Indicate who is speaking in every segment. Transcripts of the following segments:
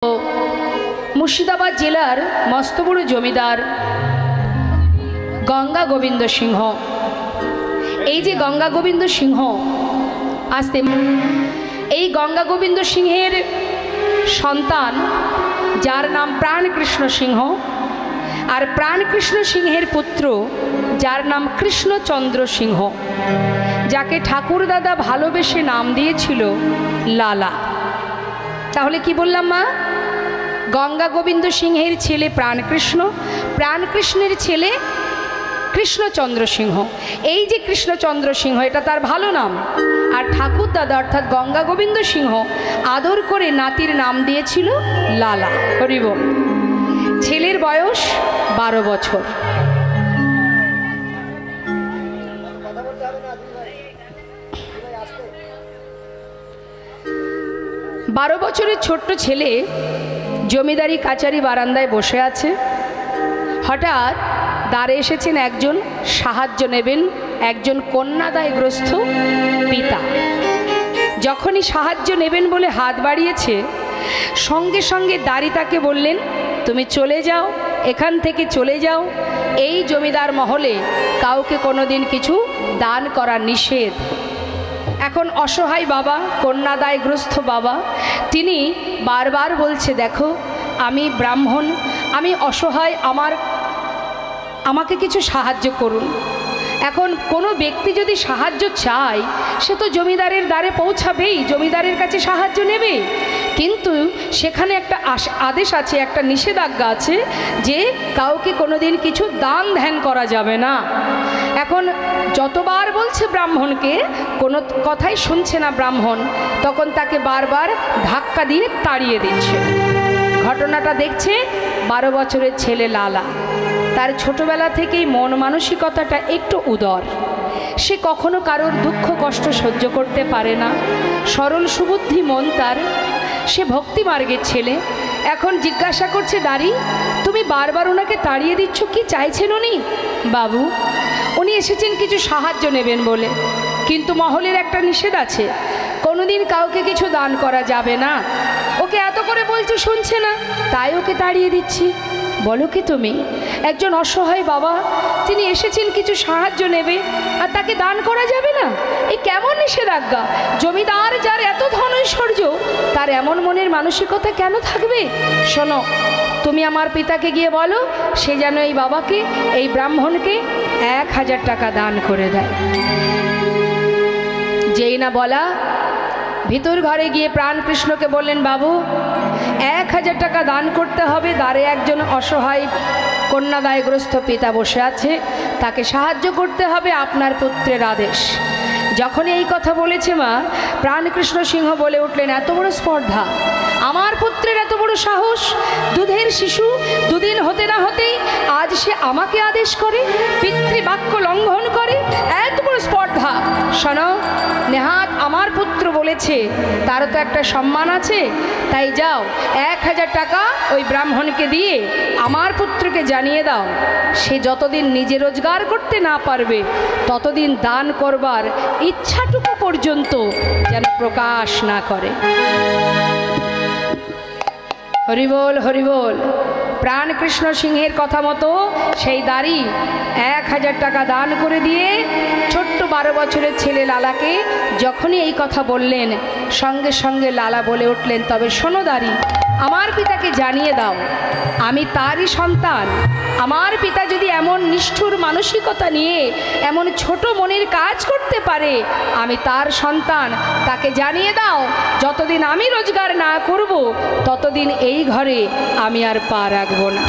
Speaker 1: मुर्शिदाबाद जिलार मस्त बड़ जमीदार गंगा गोविंद सिंह ये गंगा गोविंद सिंह आस्ते गंगा गोविंद सिंहेर सन्तान जार नाम प्राणकृष्ण सिंह और प्राणकृष्ण सिंहेर पुत्र जार नाम कृष्णचंद्र सिंह जाके ठाकुर दादा भालोबेशे नाम दिएछिलो लाला। ताहले कि बोललाम मा गंगा गोविंद सिंहेर छेले प्राणकृष्ण प्राणकृष्णेर छेले कृष्णचंद्र सिंह এই যে কৃষ্ণচন্দ্র সিংহ এটা তার ভালো নাম আর ঠাকুর দাদা অর্থাৎ গঙ্গা গোবিন্দ সিংহ আদর করে নাতির নাম দিয়েছিল লালা। হরি বল। ছেলের বয়স 12 বছর। बारो बछरेर छोट्ट छेले जमीदारी काचारी बारान्दाय बसे आछे। हठाৎ दारे एसेছেন एकजन साहाज्य नेबेन एकजन कन्यादायग्रस्त पिता। जखोनी साहाज्य नेबेन बोले हाथ बाड़िয়েছে संगे संगे दारी ताके बोललेन तुमी चले जाओ एखान थेके चले जाओ এই জমিদার মহলে কাউকে কোনোদিন কিছু দান করা নিষেধ। এখন অসহায় বাবা কন্যাদায়গ্রস্ত বাবা তিনি বারবার বলছে দেখো আমি ব্রাহ্মণ আমি অসহায় আমাকে কিছু সাহায্য করুন। এখন কোনো ব্যক্তি যদি সাহায্য চায় সে তো জমিদারের দ্বারে পৌঁছাবেই জমিদারের কাছে সাহায্য নেবে কিন্তু সেখানে একটা আদেশ আছে একটা নিষেধাজ্ঞা আছে যে কাউকে কোনোদিন কিছু দান ধ্যান করা যাবে না। এখন যতবার বলছে ব্রাহ্মণকে কোনো কথাই শুনছে না ব্রাহ্মণ তখন তাকে বারবার ধাক্কা দিয়ে তাড়িয়ে দিচ্ছে। ঘটনাটা দেখছে 12 বছরের ছেলে লালা। তার ছোটবেলা থেকেই মন মানসিকতাটা একটু উদার। সে কখনো কারোর দুঃখ কষ্ট সহ্য করতে পারে না। সরল সুবুদ্ধি মন তার। সে ভক্তি মার্গের ছেলে। এখন জিজ্ঞাসা করছে দাঁড়ি তুমি বারবার ওনাকে তাড়িয়ে দিচ্ছ কি চাইছেন উনি? বাবু উনি এসেছেন কিছু সাহায্য নেবেন বলে কিন্তু মহলের একটা নিষেধ আছে কোনোদিন কাউকে কিছু দান করা যাবে না। ওকে এত করে বলছে শুনছে না তাই ওকে তাড়িয়ে দিচ্ছি। বলো কি তুমি একজন অসহায় বাবা তিনি এসেছেন কিছু সাহায্য নেবে আর তাকে দান করা যাবে না? এই কেমন নিষেধাজ্ঞা? জমিদার যার এত ধন ঐশ্বর্য তার এমন মনের মানসিকতা কেন থাকবে? শোনো তুমি আমার পিতাকে গিয়ে বলো সে যেন এই বাবাকে এই ব্রাহ্মণকে 1000 টাকা দান করে দেয়। যেই না বলা ভিতর ঘরে গিয়ে প্রাণকৃষ্ণকে বললেন বাবু 1000 টাকা দান করতে হবে। দ্বারে একজন অসহায় কন্যাদায়গ্রস্ত পিতা বসে আছে তাকে সাহায্য করতে হবে আপনার পুত্রের আদেশ। যখনই এই কথা বলেছে মা প্রাণকৃষ্ণ সিংহ বলে উঠলেন এত বড় স্পর্ধা আমার পুত্রের এত বড় সাহস দুধের শিশু দুদিন হতে না হতেই আজ সে আমাকে আদেশ করে পিতৃবাক্য লঙ্ঘন করে এত বড় স্পর্ধা। শোনো নেহাত আমার পুত্র বলেছে তারও তো একটা সম্মান আছে তাই যাও 1000 টাকা ওই ব্রাহ্মণকে দিয়ে আমার পুত্রকে জানিয়ে দাও সে যতদিন নিজে রোজগার করতে না পারবে ততদিন দান করবার ইচ্ছাটুকু পর্যন্ত যেন প্রকাশ না করে। হরিবোল হরিবোল। প্রাণকৃষ্ণ সিংহের কথা মতো সেই দাড়ি 1000 টাকা দান করে দিয়ে ছোট্ট 12 বছরের ছেলে লালাকে যখনই এই কথা বললেন সঙ্গে সঙ্গে লালা বলে উঠলেন তবে শোনো দাড়ি আমার পিতাকে জানিয়ে দাও আমি তারই সন্তান। আমার পিতা যদি এমন নিষ্ঠুর মানসিকতা নিয়ে এমন ছোট মনের কাজ করতে পারে আমি তার সন্তান তাকে জানিয়ে দাও যতদিন আমি রোজগার না করব ততদিন এই ঘরে আমি আর পা রাখব না।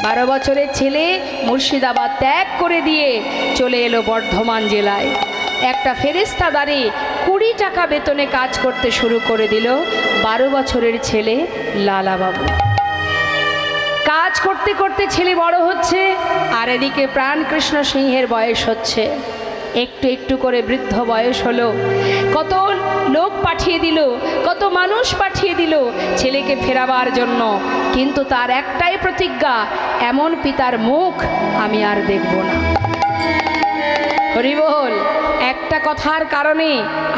Speaker 1: 12 বছরের ছেলে মুর্শিদাবাদ ত্যাগ করে দিয়ে চলে এলো বর্ধমান জেলায়। একটা ফেরেস্তা দ্বারে 20 টাকা বেতনে কাজ করতে শুরু করে দিল 12 বছরের ছেলে লালা বাবু। কাজ করতে করতে ছেলে বড় হচ্ছে আর এদিকে প্রাণকৃষ্ণ সিংহের বয়স হচ্ছে। একটু একটু করে বৃদ্ধ বয়স হলো। কত লোক পাঠিয়ে দিল কত মানুষ পাঠিয়ে দিল ছেলেকে ফেরাবার জন্য কিন্তু তার একটাই প্রতিজ্ঞা এমন পিতার মুখ আমি আর দেখব না। হরি বল। একটা কথার কারণে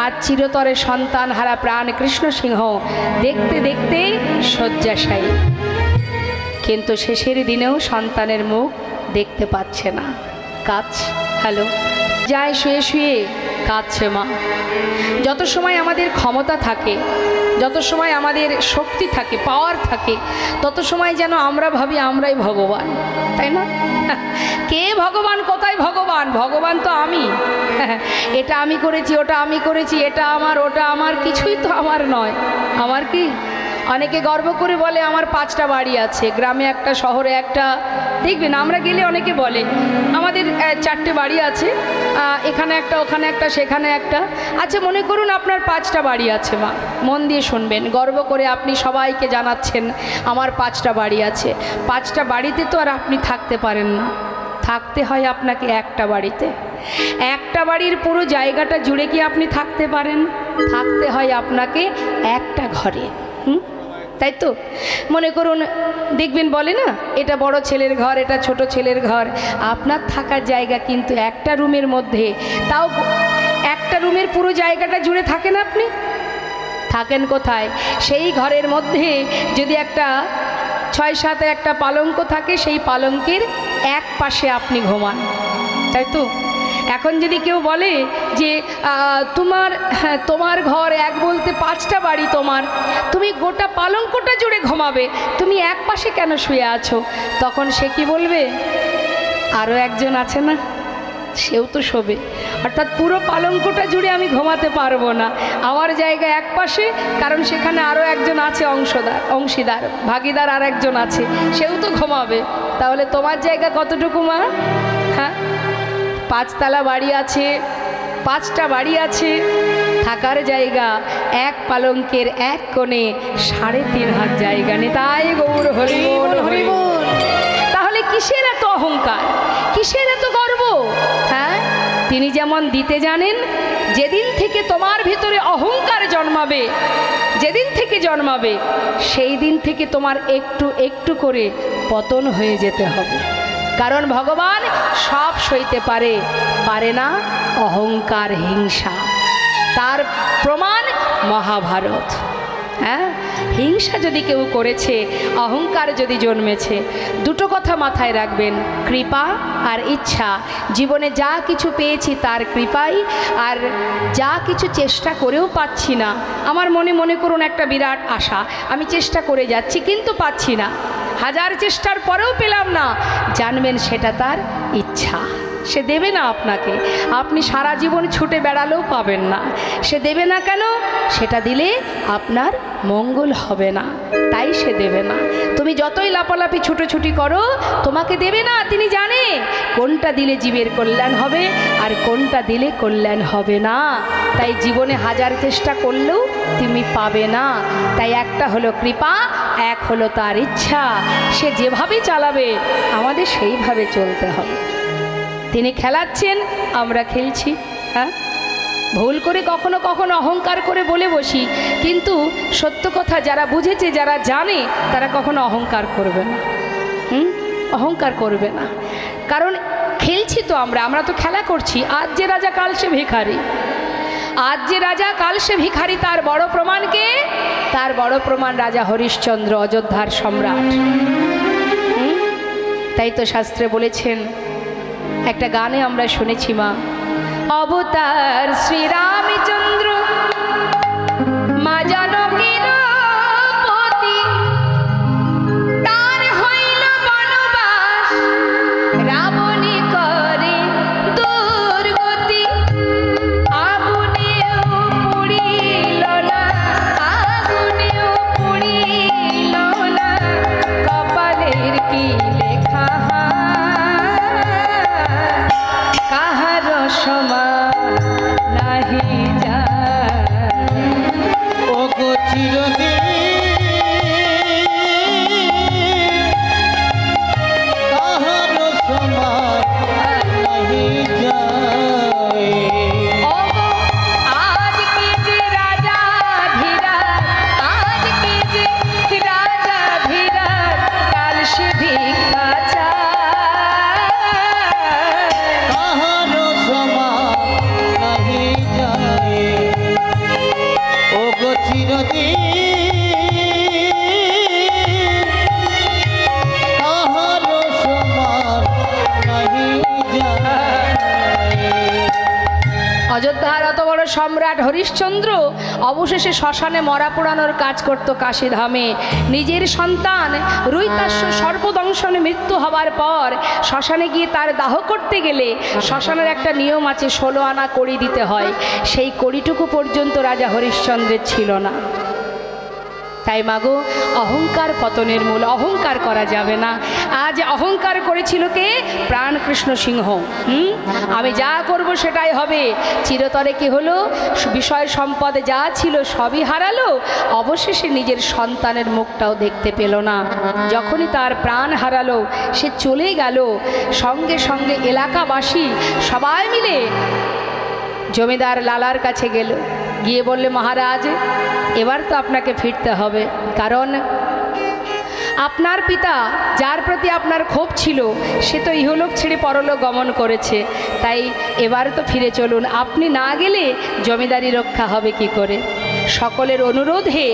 Speaker 1: আজ চিরতরে সন্তান হারা প্রাণ কৃষ্ণ সিংহ দেখতে দেখতে শয্যাশায়ী, কিন্তু শেষের দিনেও সন্তানের মুখ দেখতে পাচ্ছে না, কাঁদছে। হ্যালো, যায় শুয়ে শুয়ে কাঁদছে মা। যত সময় আমাদের ক্ষমতা থাকে, যত সময় আমাদের শক্তি থাকে, পাওয়ার থাকে, তত সময় যেন আমরা ভাবি আমরাই ভগবান, তাই না? কে ভগবান, কোথায় ভগবান? ভগবান তো আমি। এটা আমি করেছি, ওটা আমি করেছি, এটা আমার, ওটা আমার, কিছুই তো আমার নয়। আমার কি? অনেকে গর্ব করে বলে আমার 5টা বাড়ি আছে, গ্রামে একটা, শহরে একটা। দেখবেন আমরা গেলে অনেকে বলে আমাদের 4টে বাড়ি আছে, এখানে একটা, ওখানে একটা, সেখানে একটা। আচ্ছা, মনে করুন আপনার 5টা বাড়ি আছে মা, মন দিয়ে শুনবেন। গর্ব করে আপনি সবাইকে জানাচ্ছেন আমার 5টা বাড়ি আছে। 5টা বাড়িতে তো আর আপনি থাকতে পারেন না, থাকতে হয় আপনাকে একটা বাড়িতে। একটা বাড়ির পুরো জায়গাটা জুড়ে কি আপনি থাকতে পারেন? থাকতে হয় আপনাকে একটা ঘরে। তাই তো? মনে করুন, দেখবেন বলে না এটা বড় ছেলের ঘর, এটা ছোট ছেলের ঘর। আপনার থাকার জায়গা কিন্তু একটা রুমের মধ্যে, তাও একটা রুমের পুরো জায়গাটা জুড়ে থাকেন আপনি। থাকেন কোথায়? সেই ঘরের মধ্যে যদি একটা 6-7 একটা পালঙ্ক থাকে, সেই পালঙ্কের এক পাশে আপনি ঘুমান, তাই তো? এখন যদি কেউ বলে যে তোমার ঘর এক বলতে 5টা বাড়ি তোমার, তুমি গোটা পালঙ্কটা জুড়ে ঘুমাবে, তুমি এক পাশে কেন শুয়ে আছো? তখন সে কি বলবে? আরও একজন আছে না, সেও তো শোবে। অর্থাৎ পুরো পালঙ্কটা জুড়ে আমি ঘুমাতে পারবো না, আমার জায়গা এক পাশে, কারণ সেখানে আরও একজন আছে, অংশীদার, ভাগিদার আর একজন আছে, সেও তো ঘুমাবে। তাহলে তোমার জায়গা কতটুকু মা? হ্যাঁ, 5তলা বাড়ি আছে, 5টা বাড়ি আছে, থাকার জায়গা এক পালঙ্কের এক কোণে 3.5 হাত জায়গা নেই। তাই গৌর হরি বল, হরি বল। তাহলে কিসের এত অহংকার, কিসের এত গর্ব? হ্যাঁ, তিনি যেমন দিতে জানেন, যেদিন থেকে তোমার ভিতরে অহংকার জন্মাবে, যেদিন থেকে জন্মাবে, সেই দিন থেকে তোমার একটু একটু করে পতন হয়ে যেতে হবে। কারণ ভগবান সব সইতে পারে, পারে না অহংকার, হিংসা। তার প্রমাণ মহাভারত। হ্যাঁ, হিংসা যদি কেউ করেছে, অহংকার যদি জন্মেছে, দুটো কথা মাথায় রাখবেন, কৃপা আর ইচ্ছা। জীবনে যা কিছু পেয়েছি তার কৃপাই, আর যা কিছু চেষ্টা করেও পাচ্ছি না, আমার মনে করুন একটা বিরাট আশা, আমি চেষ্টা করে যাচ্ছি কিন্তু পাচ্ছি না, 1000 চেষ্টার পরেও পেলাম না, জানবেন সেটা তার ইচ্ছা। সে দেবে না আপনাকে, আপনি সারা জীবন ছুটে বেড়ালেও পাবেন না। সে দেবে না কেন? সেটা দিলে আপনার মঙ্গল হবে না, তাই সে দেবে না। তুমি যতই লাপালাপি ছুটোছুটি করো, তোমাকে দেবে না। তিনি জানে কোনটা দিলে জীবের কল্যাণ হবে আর কোনটা দিলে কল্যাণ হবে না। তাই জীবনে 1000 চেষ্টা করলেও তুমি পাবে না। তাই একটা হলো কৃপা, এক হলো তার ইচ্ছা। সে যেভাবে চালাবে আমাদের সেইভাবে চলতে হবে। তিনি খেলাচ্ছেন, আমরা খেলছি। হ্যাঁ, ভুল করে কখনো কখনো অহংকার করে বলে বসি, কিন্তু সত্য কথা যারা বুঝেছে, যারা জানে, তারা কখনো অহংকার করবে না। অহংকার করবে না, কারণ খেলছি তো আমরা তো খেলা করছি। আজ যে রাজা কাল সে ভিখারি, আজ যে রাজা কাল সে ভিখারি। তার বড় প্রমাণ কে? তার বড় প্রমাণ রাজা হরিশ্চন্দ্র, অযোধ্যার সম্রাট। তাই তো শাস্ত্রে বলেছেন, একটা গানে আমরা শুনেছি মা, অবতার শ্রীরামচন্দ্র মা জানকীর পতি, তার হইল বনবাস, রাবণী করে দুর্গতি, আগুনেও পুড়িল না, আগুনেও পুড়িল না, কপালের কি লেখা কাহার সমান নাহি যায়। সম্রাট হরিশ্চন্দ্র অবশেষে শ্মশানে মরা পোড়ানোর কাজ করত কাশীধামে। নিজের সন্তান রুইতাস্য সর্পদংশনে মৃত্যু হবার পর শ্মশানে গিয়ে তার দাহ করতে গেলে শ্মশানের একটা নিয়ম আছে, 16 আনা কড়ি দিতে হয়। সেই কড়িটুকু পর্যন্ত রাজা হরিশ্চন্দ্রের ছিল না। তাই মাগো, অহংকার পতনের মূল, অহংকার করা যাবে না। আজ অহংকার করেছিল কে? প্রাণ কৃষ্ণ সিংহ। আমি যা করব সেটাই হবে। চিরতরে কি হলো? বিষয় সম্পদে যা ছিল সবই হারালো, অবশেষে নিজের সন্তানের মুখটাও দেখতে পেল না। যখনই তার প্রাণ হারালো, সে চলে গেল। সঙ্গে সঙ্গে এলাকাবাসী সবাই মিলে জমিদার লালার কাছে গেল, গিয়ে বললে, মহারাজ এবার তো আপনাকে ফিরতে হবে, কারণ আপনার পিতা যার প্রতি আপনার ক্ষোভ ছিল সে তো ইহলোক ছেড়ে পরলোক গমন করেছে, তাই এবার তো ফিরে চলুন। আপনি না গেলে জমিদারি রক্ষা হবে কি করে? সকলের অনুরোধে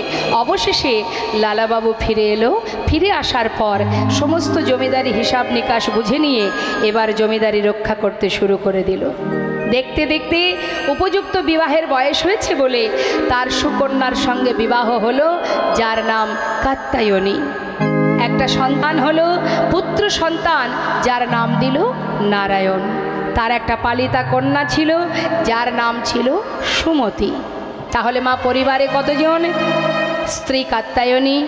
Speaker 1: অবশেষে লালাবাবু ফিরে এলো। ফিরে আসার পর সমস্ত জমিদারি হিসাব নিকাশ বুঝে নিয়ে এবার জমিদারি রক্ষা করতে শুরু করে দিল। দেখতে দেখতে উপযুক্ত বিবাহের বয়স হয়েছে বলে তার সুকন্যার সঙ্গে বিবাহ হলো, যার নাম কাত্যায়নী। একটা সন্তান হলো, পুত্র সন্তান, যার নাম দিল নারায়ণ। তার একটা পালিতা কন্যা ছিল, যার নাম ছিল সুমতি। তাহলে মা, পরিবারে কতজন? স্ত্রী কাত্যায়নী,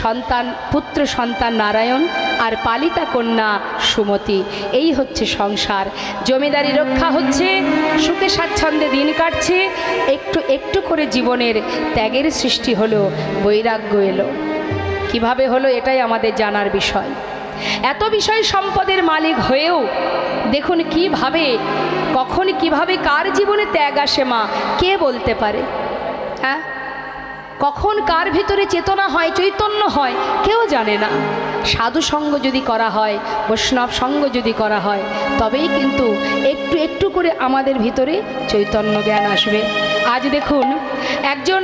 Speaker 1: সন্তান, পুত্র সন্তান নারায়ণ, আর পালিতা কন্যা সুমতি। এই হচ্ছে সংসার। জমিদারি রক্ষা হচ্ছে, সুখে স্বাচ্ছন্দ্যে দিন কাটছে। একটু একটু করে জীবনের ত্যাগের সৃষ্টি হলো, বৈরাগ্য এলো। কিভাবে হলো এটাই আমাদের জানার বিষয়। এত বিষয় সম্পদের মালিক হয়েও দেখুন কিভাবে, কখন কিভাবে কার জীবনে ত্যাগ আসে মা, কে বলতে পারে? হ্যাঁ, কখন কার ভিতরে চেতনা হয়, চৈতন্য হয়, কেউ জানে না। সাধু সঙ্গ যদি করা হয়, বৈষ্ণব সঙ্গ যদি করা হয়, তবেই কিন্তু একটু একটু করে আমাদের ভিতরে চৈতন্য জ্ঞান আসবে। আজ দেখুন একজন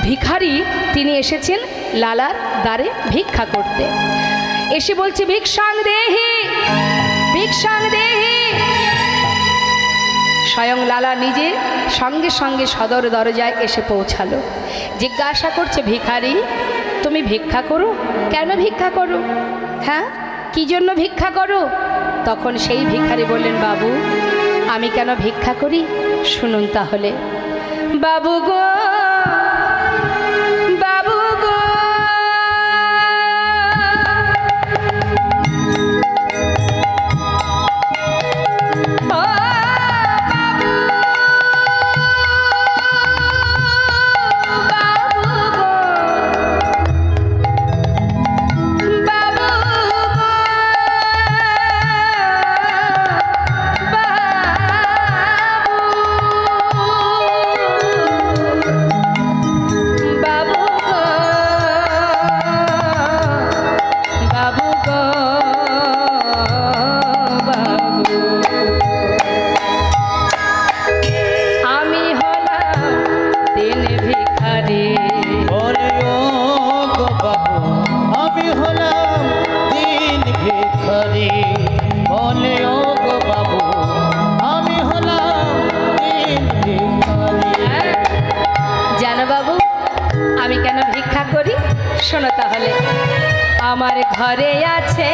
Speaker 1: ভিখারি, তিনি এসেছেন লালার দ্বারে ভিক্ষা করতে। এসে বলছে, ভিক্ষাং দেহি, ভিক্ষাং দেহি। স্বয়ং লালা নিজে সঙ্গে সঙ্গে সদর দরজায় এসে পৌঁছালো। জিজ্ঞাসা করছে, ভিখারি তুমি ভিক্ষা করো? কেন ভিক্ষা করো? হ্যাঁ, কি জন্য ভিক্ষা করো? তখন সেই ভিখারি বললেন, বাবু আমি কেন ভিক্ষা করি শুনুন তাহলে। বাবু গো, বাবু গো, শোনো তাহলে। আমার ঘরে আছে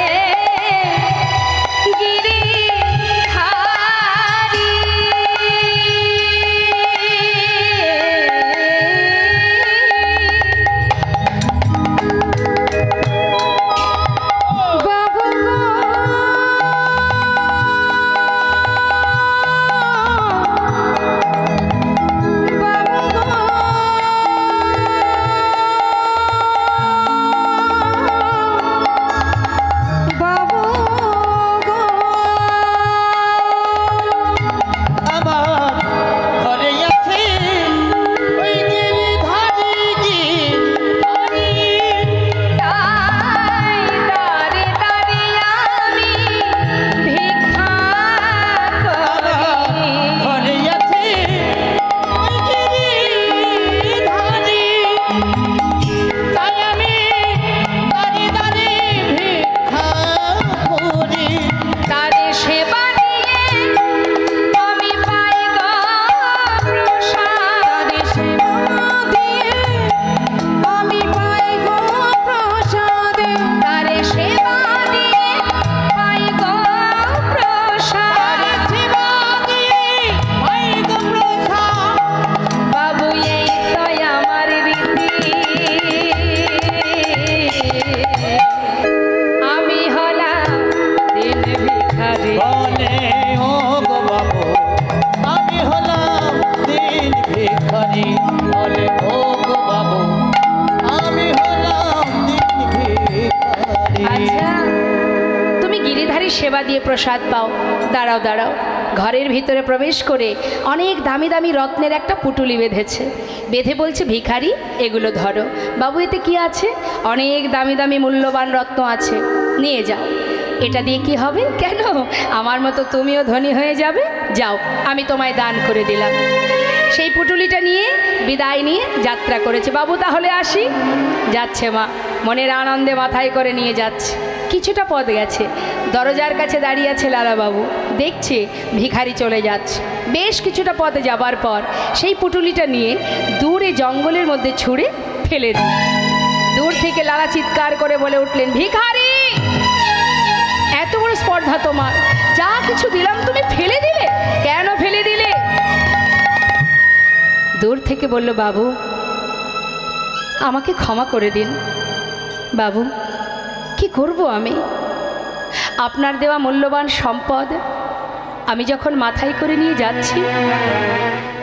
Speaker 1: দিয়ে প্রসাদ পাও। দাঁড়াও দাঁড়াও। ঘরের ভিতরে প্রবেশ করে অনেক দামি দামি রত্নের একটা পুটুলি বেঁধেছে। বেঁধে বলছে, ভিখারি এগুলো ধরো। বাবু এতে কি আছে? অনেক দামি দামি মূল্যবান রত্ন আছে, নিয়ে যাও। এটা দিয়ে কি হবে? কেন, আমার মতো তুমিও ধনী হয়ে যাবে। যাও, আমি তোমায় দান করে দিলাম। সেই পুটুলিটা নিয়ে বিদায় নিয়ে যাত্রা করেছে। বাবু তাহলে আসি। যাচ্ছে মা, মনের আনন্দে মাথায় করে নিয়ে যাচ্ছে। কিছুটা পথ গেছে, দরজার কাছে দাঁড়িয়ে আছে লালাবাবু। দেখছে ভিখারি চলে যাচ্ছে। বেশ কিছুটা পথে যাবার পর সেই পুটুলিটা নিয়ে দূরে জঙ্গলের মধ্যে ছুঁড়ে ফেলে দিল। দূর থেকে লালা চিৎকার করে বলে উঠলেন, ভিখারি! এত বড় স্পর্ধা তোমার, যা কিছু দিলাম তুমি ফেলে দিলে, কেন ফেলে দিলে? দূর থেকে বলল, বাবু আমাকে ক্ষমা করে দিন। বাবু কি করব আমি? আপনার দেওয়া মূল্যবান সম্পদ আমি যখন মাথায় করে নিয়ে যাচ্ছি,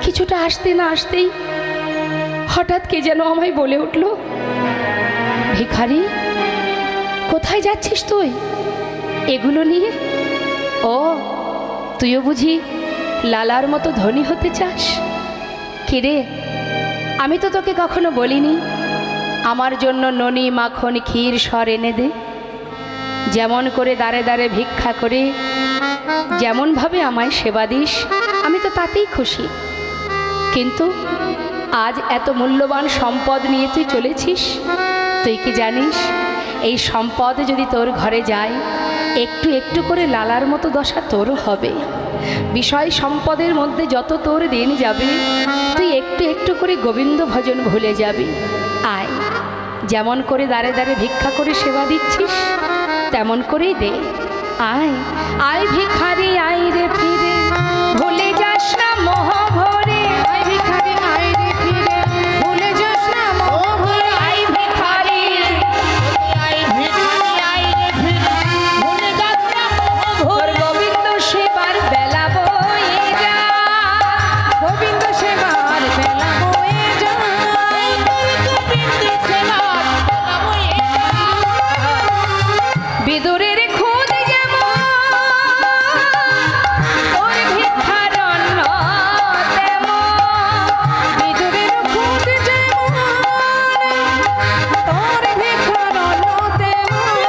Speaker 1: কিছুটা আসতে না আসতেই হঠাৎ কে যেন আমায় বলে উঠল, ভিখারি কোথায় যাচ্ছিস তুই এগুলো নিয়ে? ও, তুইও বুঝি লালার মতো ধনী হতে চাস? কিরে, আমি তো তোকে কখনো বলিনি আমার জন্য ননি মাখন ক্ষীর সর এনে দে? যেমন করে দাঁড়ে দাঁড়ে ভিক্ষা করে যেমনভাবে আমায় সেবা দিস, আমি তো তাতেই খুশি। কিন্তু আজ এত মূল্যবান সম্পদ নিয়ে তুই চলেছিস। তুই কি জানিস, এই সম্পদ যদি তোর ঘরে যায়, একটু একটু করে লালার মতো দশা তোরও হবে। বিষয় সম্পদের মধ্যে যত তোর দিন যাবে, তুই একটু একটু করে গোবিন্দ ভজন ভুলে যাবি। আয়, যেমন করে দাঁড়ে দাঁড়ে ভিক্ষা করে সেবা দিচ্ছিস, তেমন করেই দে। আয় আয় ভিখারি, আয় রে ফিরে, ভুলে যাস না মোহ ভরে। আয় ভিখারি, আয় রে ফিরে, ভুলে যাস না মোহ ভরে। আয় ভিখারি, আয় ভিখারি, আয় রে ফিরে, ভুলে যাস না মোহ ভরে। গোবিন্দ সেবার বেলা বয়ে যা, গোবিন্দ সেবার বেলা বয়ে যা, গোবিন্দ সেবার বেলা বয়ে যা। বিদুরের খুদ যেমন তোর ভিক্ষার অন্ন তেমন, বিদুরের খুদ যেমন তোর ভিক্ষার অন্ন তেমন,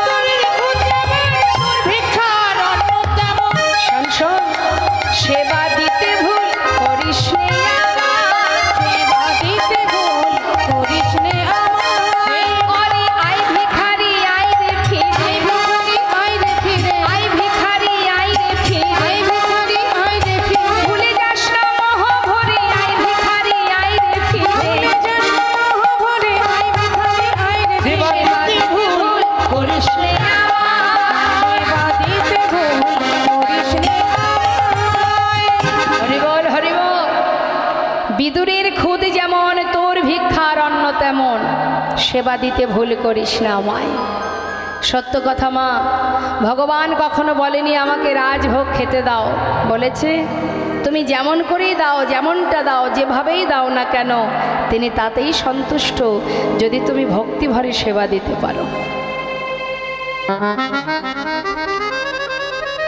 Speaker 1: তোর ভিক্ষার অন্ন তেমন। শোন শোন, সেবা দিতে ভুল করিস নে আমার, সেবা দিতে ভুল করিস নে আমার। অরে আয় ভিখারি, আয় রে ফিরে, আয় রে ফিরে, আয় ভিখারি, আয় রে ফিরে, আয় ভিখারি, আয় রে ফিরে, ভুলে যাস না মোহ ভরে। আয় ভিখারি, আয় রে ফিরে, ভুলে যাস না মোহ ভরে। আয় ভিখারি, আয় রে ফিরে, সেবা দিতে ভুল করিস নে আমার, সেবা দিতে ভুল করিস নে আমার। হরি বল, হরি বল। বিদুরের খুদ যেমন তোর ভিক্ষার অন্ন তেমন, সেবা দিতে ভুল করিস না আমায়। সত্য কথা মা, ভগবান কখনো বলেনি আমাকে রাজভোগ খেতে দাও। বলেছে তুমি যেমন করেই দাও, যেমনটা দাও, যেভাবেই দাও না কেন, তিনি তাতেই সন্তুষ্ট, যদি তুমি ভক্তি ভরে সেবা দিতে পারো।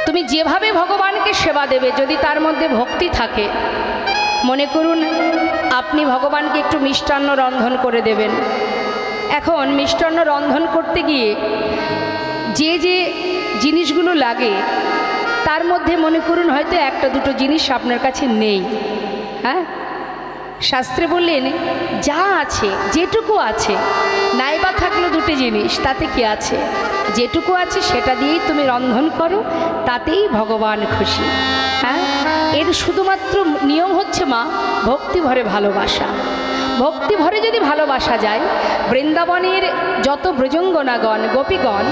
Speaker 1: তুমি যেভাবে ভগবানকে সেবা দেবে, যদি তার মধ্যে ভক্তি থাকে, মনে করুন আপনি ভগবানকে একটু মিষ্টান্ন রন্ধন করে দেবেন। এখন মিষ্টান্ন রন্ধন করতে গিয়ে যে যে জিনিসগুলো লাগে, তার মধ্যে মনে করুন হয়তো একটা দুটো জিনিস আপনার কাছে নেই। হ্যাঁ, শাস্ত্রে বললেন যা আছে, যেটুকু আছে, নাইবা থাকলো দুটো জিনিস, তাতে কি আছে? যেটুকু আছে সেটা দিয়েই তুমি রন্ধন করো, তাতেই ভগবান খুশি। হ্যাঁ, এর শুধুমাত্র নিয়ম হচ্ছে মা ভক্তি ভরে ভালোবাসা। ভক্তি ভরে যদি ভালোবাসা যায়, বৃন্দাবনের যত ব্রজঙ্গনাগণ, গোপীগণ,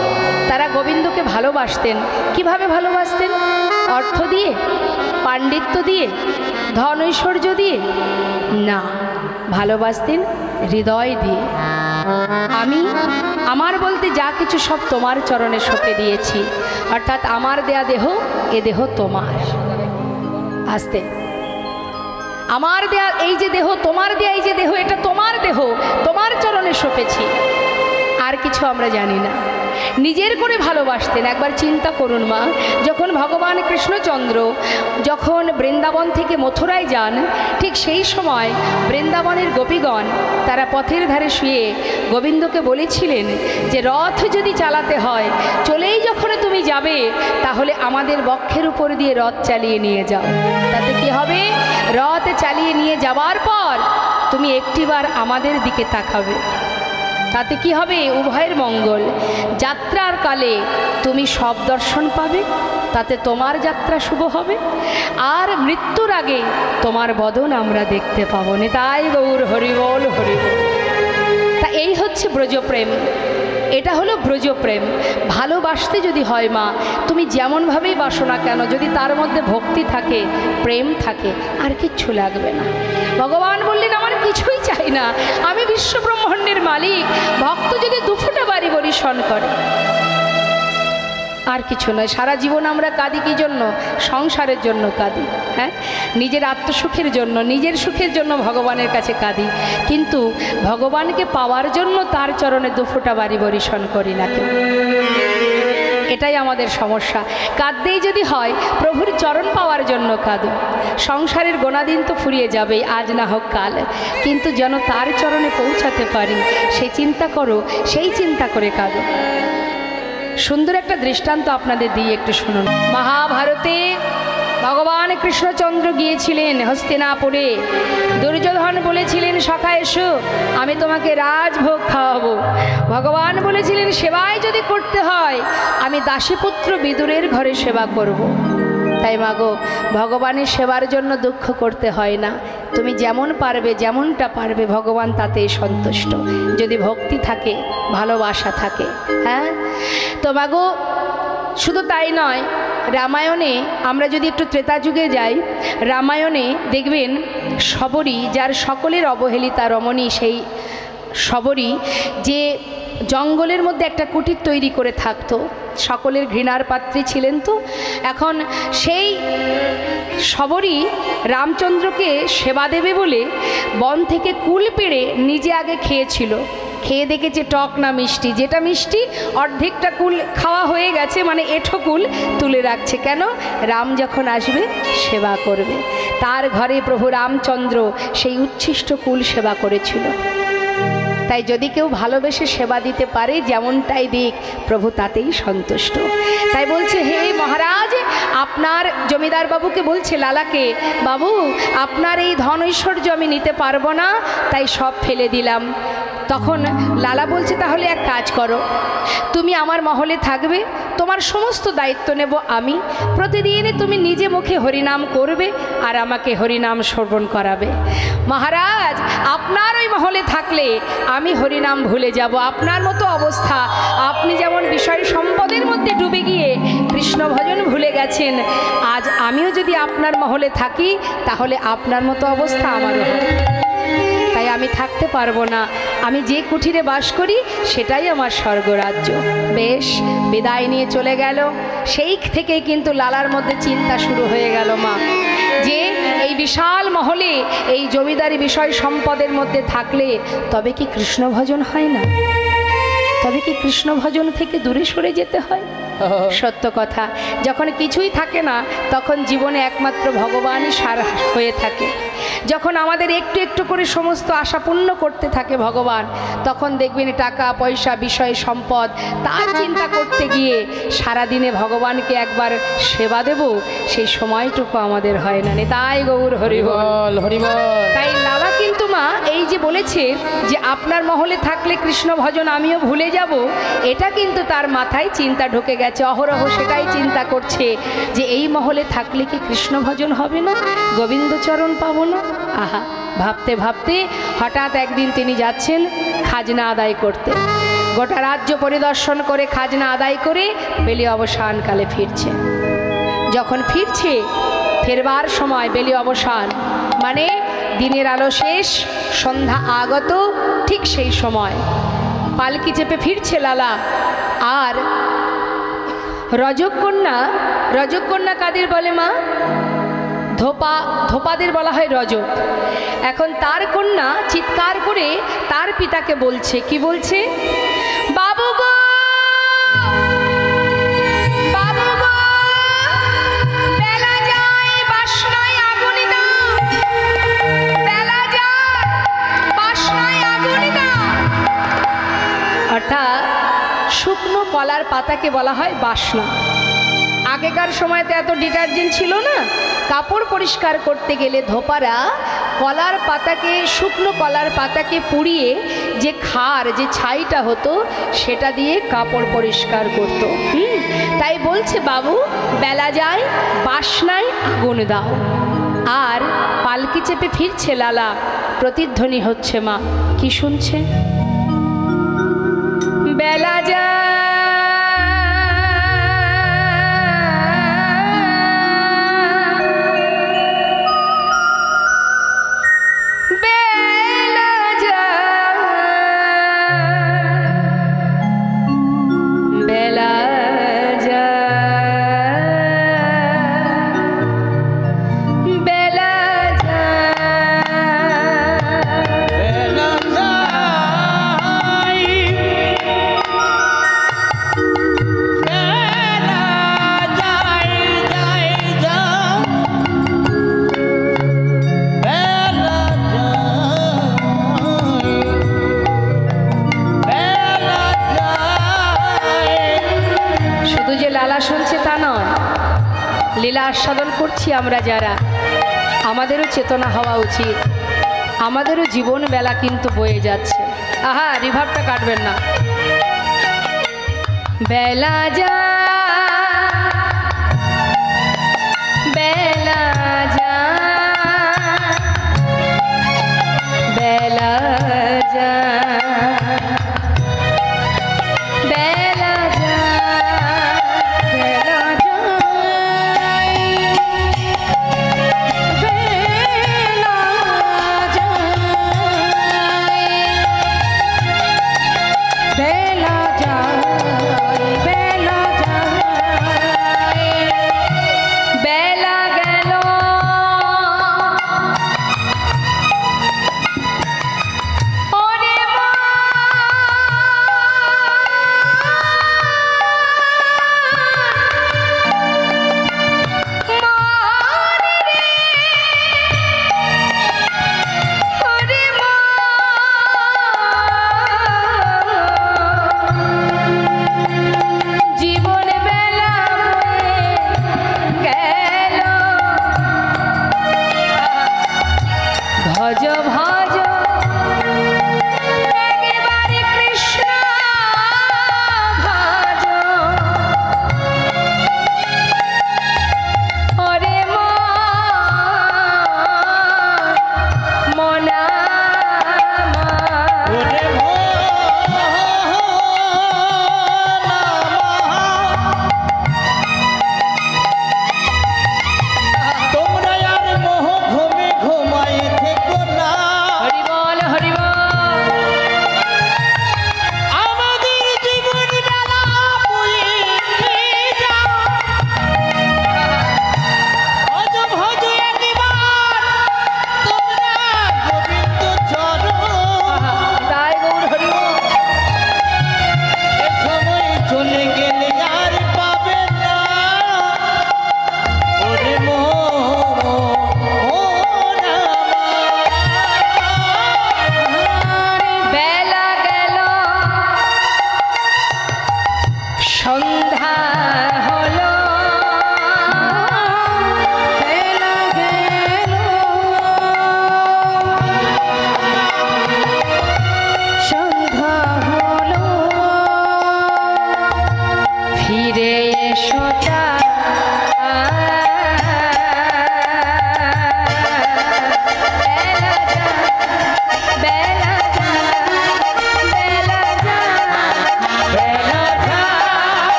Speaker 1: তারা গোবিন্দকে ভালোবাসতেন। কিভাবে ভালোবাসতেন? অর্থ দিয়ে, পাণ্ডিত্য দিয়ে, ধন ঐশ্বর্য দিয়ে না, ভালোবাসতেন হৃদয় দিয়ে। আমি আমার বলতে যা কিছু সব তোমার চরণে সঁপে দিয়েছি, অর্থাৎ আমার দেয়া দেহ, এ দেহ তোমার। আস্তে, আমার দেয়া এই যে দেহ, তোমার দেয়া এই যে দেহ, এটা তোমার দেহ, তোমার চরণে সঁপেছি। আর কিছু আমরা জানি না। নিজের করে ভালোবাসতেন। একবার চিন্তা করুন মা, যখন ভগবান কৃষ্ণচন্দ্র যখন বৃন্দাবন থেকে মথুরায় যান, ঠিক সেই সময় বৃন্দাবনের গোপীগণ তারা পথের ধারে শুয়ে গোবিন্দকে বলেছিলেন যে রথ যদি চালাতে হয়, চলেই যখন তুমি যাবে তাহলে আমাদের বক্ষের উপর দিয়ে রথ চালিয়ে নিয়ে যাও। তাতে কি হবে? রথ চালিয়ে নিয়ে যাওয়ার পর তুমি একটিবার আমাদের দিকে তাকাবে, তাতে কি হবে? উভয়ের মঙ্গল। যাত্রার কালে তুমি সব দর্শন পাবে, তাতে তোমার যাত্রা শুভ হবে, আর মৃত্যুর আগে তোমার বদন আমরা দেখতে পাবো। নিতাই গৌর হরিবল হরিবল। তা এই হচ্ছে ব্রজপ্রেম, এটা হলো ব্রজপ্রেম। ভালোবাসতে যদি হয় মা, তুমি যেমনভাবেই বাসো না কেন, যদি তার মধ্যে ভক্তি থাকে, প্রেম থাকে, আর কিচ্ছু লাগবে না। ভগবান বললেন আমার কিছুই চাই না, আমি বিশ্বব্রহ্মাণ্ডের মালিক। ভক্ত যদি দুফোঁটা বাড়ি বরিশন করে, আর কিছু নয়। সারা জীবন আমরা কাঁদি কী জন্য? সংসারের জন্য কাঁদি, হ্যাঁ, নিজের আত্মসুখের জন্য, নিজের সুখের জন্য ভগবানের কাছে কাঁদি, কিন্তু ভগবানকে পাওয়ার জন্য তার চরণে দুফোঁটা বাড়ি বরিশন করি না কেউ। এটাই আমাদের সমস্যা। কাঁদতেই যদি হয় প্রভুর চরণ পাওয়ার জন্য কাঁদো। সংসারের গোনাদিন তো ফুরিয়ে যাবেই, আজ না হোক কাল, কিন্তু যেন তার চরণে পৌঁছাতে পারি সেই চিন্তা করো, সেই চিন্তা করে কাঁদো। সুন্দর একটা দৃষ্টান্ত আপনাদের দিয়ে একটু শুনুন। মহাভারতে ভগবান কৃষ্ণচন্দ্র গিয়েছিলেন হস্তিনাপুরে। দুর্যোধন বলেছিলেন সখা এসো, আমি তোমাকে রাজভোগ খাওয়াবো। ভগবান বলেছিলেন সেবায় যদি করতে হয় আমি দাসীপুত্র বিদুরের ঘরে সেবা করব। তাই মাগো, ভগবানের সেবার জন্য দুঃখ করতে হয় না। তুমি যেমন পারবে, যেমনটা পারবে, ভগবান তাতেই সন্তুষ্ট, যদি ভক্তি থাকে, ভালোবাসা থাকে। হ্যাঁ তো মাগো, শুধু তাই নয়, রামায়ণে আমরা যদি একটু ত্রেতা যুগে যাই, রামায়ণে দেখবেন শবরী, যার সকলের অবহেলিতা রমণী, সেই শবরী যে জঙ্গলের মধ্যে একটা কুটির তৈরি করে থাকতো, সকলের ঘৃণার পাত্রী ছিলেন। তো এখন সেই শবরী রামচন্দ্রকে সেবা দেবে বলে বন থেকে কুল পেড়ে নিজে আগে খেয়েছিল। খেয়ে দেখেছে টক না মিষ্টি, যেটা মিষ্টি অর্ধেকটা কুল খাওয়া হয়ে গেছে, মানে এঁঠো কুল তুলে রাখছে। কেন? রাম যখন আসবে সেবা করবে। তার ঘরে প্রভু রামচন্দ্র সেই উচ্ছিষ্ট কুল সেবা করেছিল। তাই যদি কেউ ভালোবেসে সেবা দিতে পারে, যেমনটাই দিক, প্রভু তাতেই সন্তুষ্ট। তাই বলছে, হে মহারাজ, আপনার জমিদার বাবুকে বলছে লালাকে, বাবু আপনার এই ধন ঐশ্বর্য আমি নিতে পারবো না, তাই সব ফেলে দিলাম। তখন লালা বলছে, তাহলে এক কাজ করো, তুমি আমার মহলে থাকবে, তোমার সমস্ত দায়িত্ব নেব আমি। প্রতিদিন তুমি নিজে মুখে হরিনাম করবে আর আমাকে হরিনাম শ্রবণ করাবে। মহারাজ, আপনার ওই মহলে থাকলে আমি হরিনাম ভুলে যাব। আপনার মতো অবস্থা, আপনি যেমন বিষয় সম্পদের মধ্যে ডুবে গিয়ে কৃষ্ণ ভজন ভুলে গেছেন, আজ আমিও যদি আপনার মহলে থাকি তাহলে আপনার মতো অবস্থা আমারও হবে। তাই আমি থাকতে পারবো না, আমি যে কুঠিরে বাস করি সেটাই আমার স্বর্গরাজ্য। বেশ, বিদায় নিয়ে চলে গেল। সেই থেকেই কিন্তু লালার মধ্যে চিন্তা শুরু হয়ে গেল মা, যে এই বিশাল মহলে এই জমিদারি বিষয় সম্পদের মধ্যে থাকলে তবে কি কৃষ্ণ ভজন হয় না? তবে কি কৃষ্ণ ভজন থেকে দূরে সরে যেতে হয়? সত্য কথা, যখন কিছুই থাকে না তখন জীবনে একমাত্র ভগবানই সার হয়ে থাকে। যখন আমাদের একটু একটু করে সমস্ত আশা পূর্ণ করতে থাকে ভগবান, তখন দেখবেন টাকা পয়সা বিষয় সম্পদ তার চিন্তা করতে গিয়ে সারাদিনে ভগবানকে একবার সেবা দেব সেই সময়টুকু আমাদের হয় না। তাই গৌর হরিবল হরিবল। তাই লালা কিন্তু মা এই যে বলেছে যে আপনার মহলে থাকলে কৃষ্ণ ভজন আমিও ভুলে যাব, এটা কিন্তু তার মাথায় চিন্তা ঢুকে গেছে। অহরহ সেটাই চিন্তা করছে যে এই মহলে থাকলে কি কৃষ্ণ ভজন হবে না, গোবিন্দচরণ পাবো না। আহা, ভাবতে ভাবতে হঠাৎ একদিন তিনি যাচ্ছেন খাজনা আদায় করতে। গোটা রাজ্য পরিদর্শন করে খাজনা আদায় করে বেলি অবসানকালে ফিরছে। যখন ফিরছে, ফেরবার সময় বেলি অবসান মানে দিনের আলো শেষ, সন্ধ্যা আগত, ঠিক সেই সময় পালকি চেপে ফিরছে লালা। আর রজককন্যা কাদের বলে মা? ধোপাদের বলা হয় রজক। এখন তার কন্যা চিৎকার করে তার পিতাকে বলছে, কি বলছে? শুকনো কলার পাতাকে বলা হয় বাসনা। আগেকার সময়তে এত ডিটারজেন্ট ছিল না, কাপড় পরিষ্কার করতে গেলে ধোপারা কলার পাতাকে, শুকনো কলার পাতাকে পুড়িয়ে যে খার, যে ছাইটা হতো সেটা দিয়ে কাপড় পরিষ্কার করতো। তাই বলছে বাবু, বেলা যায় বাসনায় আগুন দাও। আর পালকি চেপে ফিরছে লালা, প্রতিধ্বনি হচ্ছে মা, কি শুনছে? বেলা যায় লীলা আস্বাদন করছি আমরা যারা, আমাদেরও চেতনা হওয়া উচিত, আমাদেরও জীবন বেলা কিন্তু বয়ে যাচ্ছে। আহা, রিভাবটা কাটবেন না। বেলা যা বেলা যা বেলা যা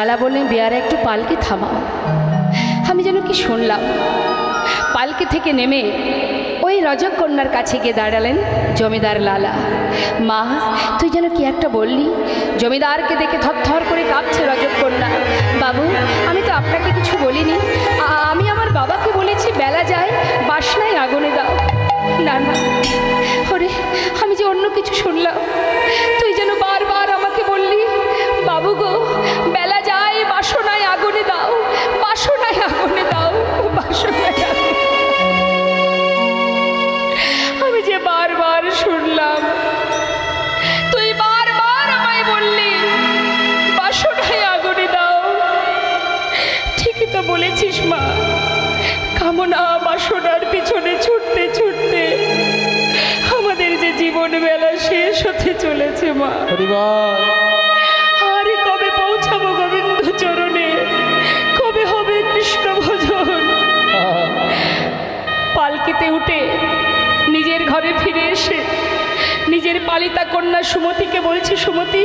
Speaker 1: লালা বললেন, বেয়ারা একটু পালকি থামাও। আমি যেন কি শুনলাম, পালকি থেকে নেমে ওই রজকন্যার কাছে গিয়ে দাঁড়ালেন জমিদার লালা। মা, তুই যেন কি একটা বললি। জমিদারকে দেখে থরথর করে কাঁপছে রজকন্যা। বাবু, আমি তো আপনাকে কিছু বলিনি, আমি আমার বাবাকে বলেছি বেলা যায় বাসনায় আগুনে দাও। না না, ওরে আমি যে অন্য কিছু শুনলাম। তুই যেন বারবার আমাকে বললি, বাবু গো, বেলা যায় বাসনায় আগুনে দাও, বাসনায় আগুনে দাও, বাসনায় আগুনে। আমি যে বারবার শুনলাম, তুই বারবার আমায় বললি বাসনায় আগুনে দাও। ঠিকই তো বলেছিস মা, কামনা বাসনার পিছনে ছুটতে ছুটতে আমাদের যে জীবন বেলা শেষ হতে চলেছে মা। আরে কবে পৌঁছাবো গোবিন্দ চরণে, কবে হবে কৃষ্ণ ভজন। পালকিতে উঠে নিজের ঘরে ফিরে এসে নিজের পালিতা কন্যা সুমতিকে বলছে, সুমতি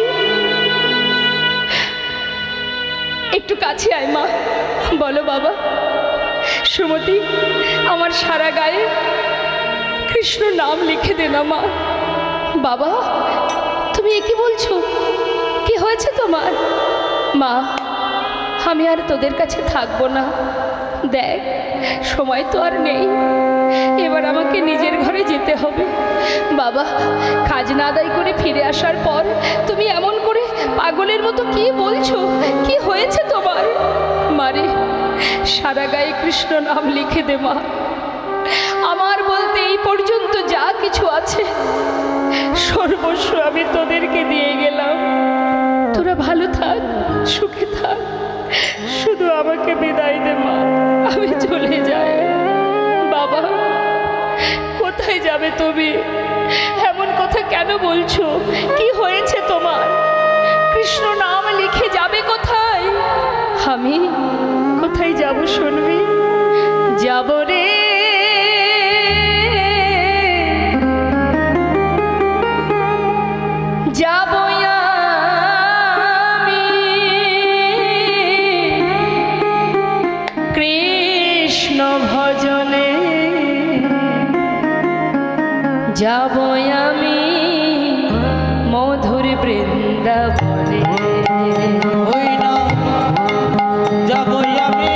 Speaker 1: একটু কাছে আয় মা। বলো বাবা। সুমতি, আমার সারা গায়ে কৃষ্ণ নাম লিখে দে না মা। বাবা, তুমি এ কি বলছো? কি হয়েছে তোমার? মা, আমি আর তোদের কাছে থাকবো না। দেখ, সময় তো আর নেই, এবার আমাকে নিজের ঘরে যেতে হবে। বাবা, খাজনা আদায় করে ফিরে আসার পর তুমি এমন করে পাগলের মতো কি বলছো? কি হয়েছে তোমার? মারে, সারা গায়ে কৃষ্ণ নাম লিখে দে মা। আমার বলতে এই পর্যন্ত যা কিছু আছে সর্বস্ব আমি তোদেরকে দিয়ে গেলাম। তোরা ভালো থাক, সুখে থাক, শুধু আমাকে বিদায় দে মা, আমি চলে যাই। বাবা, কোথায় যাবে তুমি? এমন কথা কেন বলছো? কি হয়েছে তোমার? কৃষ্ণ নাম লিখে যাবে কোথায়? আমি কোথায় যাব শুনবি? যাব রে যাব আমি কৃষ্ণ ভজনে, যাব আমি মধুর বৃন্দাবনে।
Speaker 2: ওই না যাব আমি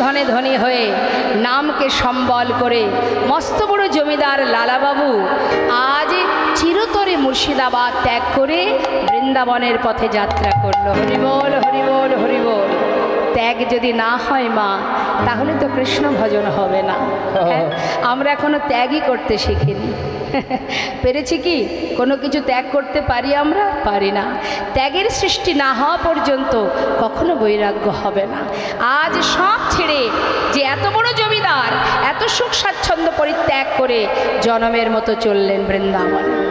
Speaker 1: ধনে ধনী হয়ে নামকে সম্বল করে মস্ত বড় জমিদার লালাবাবু আজ চিরতরে মুর্শিদাবাদ ত্যাগ করে বৃন্দাবনের পথে যাত্রা করল। হরিবোল হরিবোল হরিবোল। ত্যাগ যদি না হয় মা, তাহলে তো কৃষ্ণ ভজন হবে না। হ্যাঁ, আমরা এখনো ত্যাগই করতে শিখিনি। পেরেছি কি কোনো কিছু ত্যাগ করতে পারি? আমরা পারি না। ত্যাগের সৃষ্টি না হওয়া পর্যন্ত কখনো বৈরাগ্য হবে না। আজ সব ছেড়ে যে এত বড় জমিদার এত সুখ স্বাচ্ছন্দ্য পরিত্যাগ করে জনমের মতো চললেন বৃন্দাবনে।